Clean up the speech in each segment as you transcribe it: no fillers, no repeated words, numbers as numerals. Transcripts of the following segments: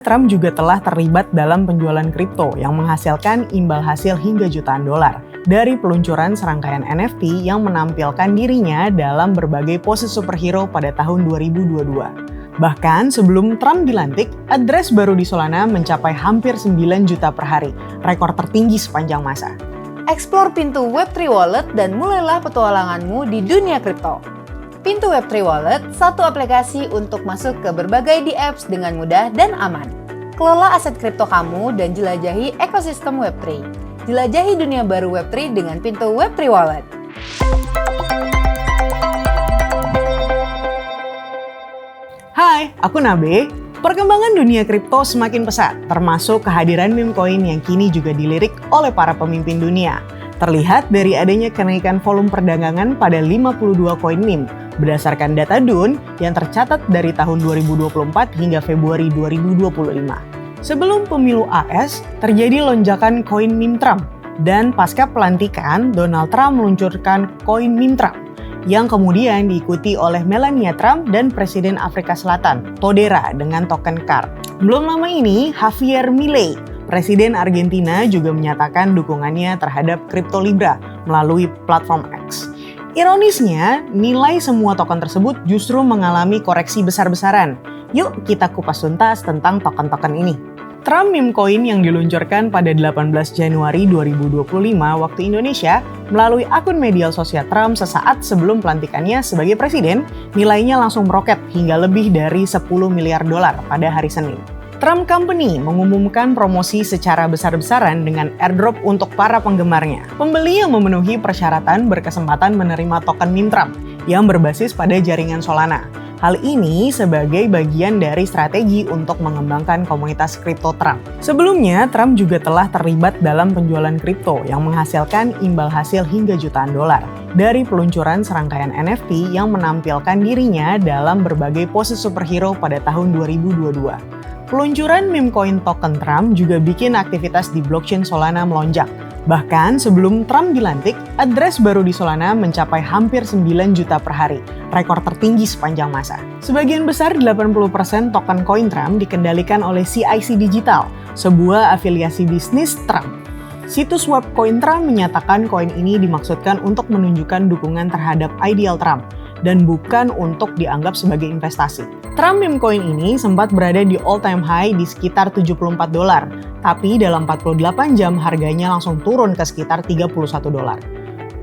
Trump juga telah terlibat dalam penjualan kripto yang menghasilkan imbal hasil hingga jutaan dolar dari peluncuran serangkaian NFT yang menampilkan dirinya dalam berbagai pose superhero pada tahun 2022. Bahkan sebelum Trump dilantik, address baru di Solana mencapai hampir 9 juta per hari, rekor tertinggi sepanjang masa. Explore pintu Web3 Wallet dan mulailah petualanganmu di dunia kripto. Pintu Web3 Wallet, satu aplikasi untuk masuk ke berbagai DApps dengan mudah dan aman. Kelola aset kripto kamu dan jelajahi ekosistem Web3. Jelajahi dunia baru Web3 dengan pintu Web3 Wallet. Hai, aku Nabe. Perkembangan dunia kripto semakin pesat, termasuk kehadiran meme coin yang kini juga dilirik oleh para pemimpin dunia. Terlihat dari adanya kenaikan volume perdagangan pada 52 koin meme berdasarkan data Dune yang tercatat dari tahun 2024 hingga Februari 2025. Sebelum pemilu AS, terjadi lonjakan koin meme Trump, dan pasca pelantikan, Donald Trump meluncurkan koin meme Trump yang kemudian diikuti oleh Melania Trump dan Presiden Afrika Selatan, Todera, dengan token CAR. Belum lama ini, Javier Milei, Presiden Argentina, juga menyatakan dukungannya terhadap kripto Libra melalui platform X. Ironisnya, nilai semua token tersebut justru mengalami koreksi besar-besaran. Yuk kita kupas tuntas tentang token-token ini. Trump meme coin yang diluncurkan pada 18 Januari 2025 waktu Indonesia melalui akun media sosial Trump sesaat sebelum pelantikannya sebagai presiden, nilainya langsung meroket hingga lebih dari 10 miliar dolar pada hari Senin. Trump Company mengumumkan promosi secara besar-besaran dengan airdrop untuk para penggemarnya. Pembeli yang memenuhi persyaratan berkesempatan menerima token meme Trump yang berbasis pada jaringan Solana. Hal ini sebagai bagian dari strategi untuk mengembangkan komunitas kripto Trump. Sebelumnya, Trump juga telah terlibat dalam penjualan kripto yang menghasilkan imbal hasil hingga jutaan dolar dari peluncuran serangkaian NFT yang menampilkan dirinya dalam berbagai pose superhero pada tahun 2022. Peluncuran meme coin token Trump juga bikin aktivitas di blockchain Solana melonjak. Bahkan sebelum Trump dilantik, address baru di Solana mencapai hampir 9 juta per hari, rekor tertinggi sepanjang masa. Sebagian besar 80% token koin Trump dikendalikan oleh CIC Digital, sebuah afiliasi bisnis Trump. Situs web koin Trump menyatakan koin ini dimaksudkan untuk menunjukkan dukungan terhadap ideal Trump dan bukan untuk dianggap sebagai investasi. Trump meme coin ini sempat berada di all-time high di sekitar 74 dolar, tapi dalam 48 jam harganya langsung turun ke sekitar 31 dolar.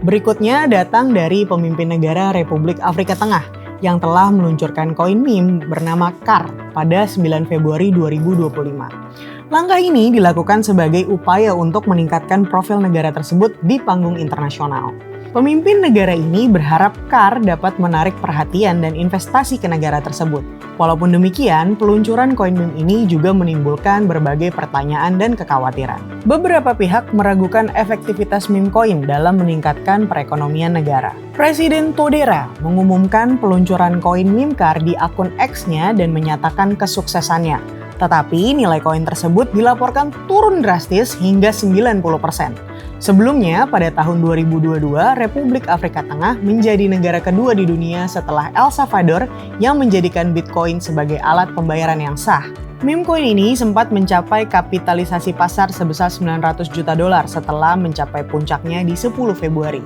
Berikutnya datang dari pemimpin negara Republik Afrika Tengah yang telah meluncurkan koin meme bernama CAR pada 9 Februari 2025. Langkah ini dilakukan sebagai upaya untuk meningkatkan profil negara tersebut di panggung internasional. Pemimpin negara ini berharap CAR dapat menarik perhatian dan investasi ke negara tersebut. Walaupun demikian, peluncuran koin meme ini juga menimbulkan berbagai pertanyaan dan kekhawatiran. Beberapa pihak meragukan efektivitas meme coin dalam meningkatkan perekonomian negara. Presiden Todera mengumumkan peluncuran koin meme CAR di akun X-nya dan menyatakan kesuksesannya. Tetapi nilai koin tersebut dilaporkan turun drastis hingga 90%. Sebelumnya, pada tahun 2022, Republik Afrika Tengah menjadi negara kedua di dunia setelah El Salvador yang menjadikan Bitcoin sebagai alat pembayaran yang sah. Meme coin ini sempat mencapai kapitalisasi pasar sebesar 900 juta dolar setelah mencapai puncaknya di 10 Februari.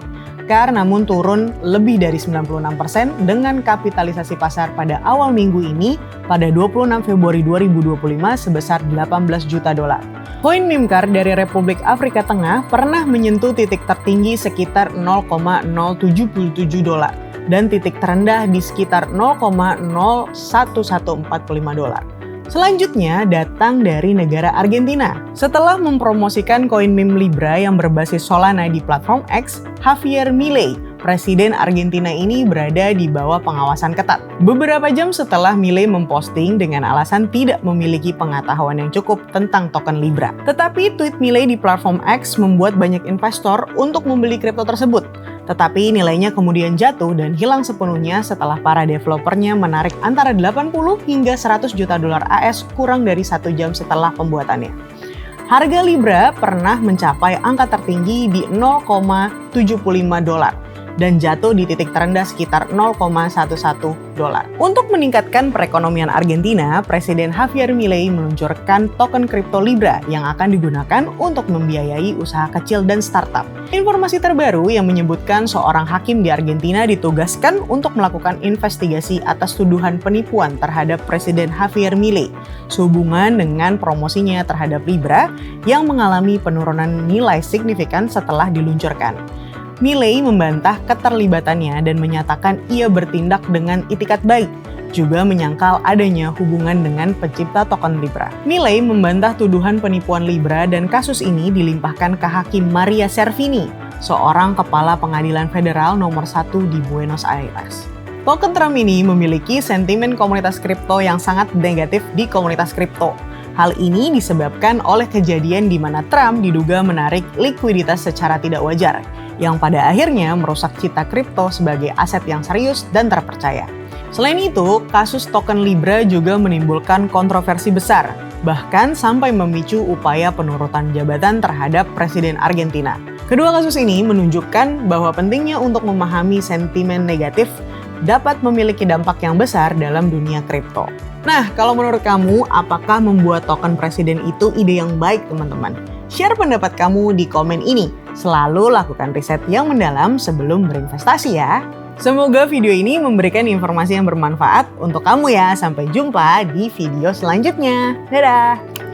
CAR namun turun lebih dari 96% dengan kapitalisasi pasar pada awal minggu ini pada 26 Februari 2025 sebesar 18 juta dolar. Koin meme CAR dari Republik Afrika Tengah pernah menyentuh titik tertinggi sekitar 0,077 dolar dan titik terendah di sekitar 0,01145 dolar. Selanjutnya datang dari negara Argentina. Setelah mempromosikan koin meme Libra yang berbasis Solana di platform X, Javier Milei, Presiden Argentina ini berada di bawah pengawasan ketat. Beberapa jam setelah Milei memposting dengan alasan tidak memiliki pengetahuan yang cukup tentang token Libra. Tetapi tweet Milei di platform X membuat banyak investor untuk membeli kripto tersebut. Tetapi nilainya kemudian jatuh dan hilang sepenuhnya setelah para developernya menarik antara 80 hingga 100 juta dolar AS kurang dari 1 jam setelah pembuatannya. Harga Libra pernah mencapai angka tertinggi di 0,75 dolar dan jatuh di titik terendah sekitar 0,11 dolar. Untuk meningkatkan perekonomian Argentina, Presiden Javier Milei meluncurkan token kripto Libra yang akan digunakan untuk membiayai usaha kecil dan startup. Informasi terbaru yang menyebutkan seorang hakim di Argentina ditugaskan untuk melakukan investigasi atas tuduhan penipuan terhadap Presiden Javier Milei sehubungan dengan promosinya terhadap Libra yang mengalami penurunan nilai signifikan setelah diluncurkan. Milei membantah keterlibatannya dan menyatakan ia bertindak dengan itikat baik, juga menyangkal adanya hubungan dengan pencipta token Libra. Milei membantah tuduhan penipuan Libra dan kasus ini dilimpahkan ke Hakim Maria Servini, seorang kepala pengadilan federal nomor 1 di Buenos Aires. Token Trump ini memiliki sentimen komunitas kripto yang sangat negatif di komunitas kripto. Hal ini disebabkan oleh kejadian di mana Trump diduga menarik likuiditas secara tidak wajar, yang pada akhirnya merusak citra kripto sebagai aset yang serius dan terpercaya. Selain itu, kasus token Libra juga menimbulkan kontroversi besar, bahkan sampai memicu upaya penurutan jabatan terhadap Presiden Argentina. Kedua kasus ini menunjukkan bahwa pentingnya untuk memahami sentimen negatif dapat memiliki dampak yang besar dalam dunia kripto. Nah, kalau menurut kamu, apakah membuat token presiden itu ide yang baik, teman-teman? Share pendapat kamu di komen ini. Selalu lakukan riset yang mendalam sebelum berinvestasi ya. Semoga video ini memberikan informasi yang bermanfaat untuk kamu ya. Sampai jumpa di video selanjutnya. Dadah!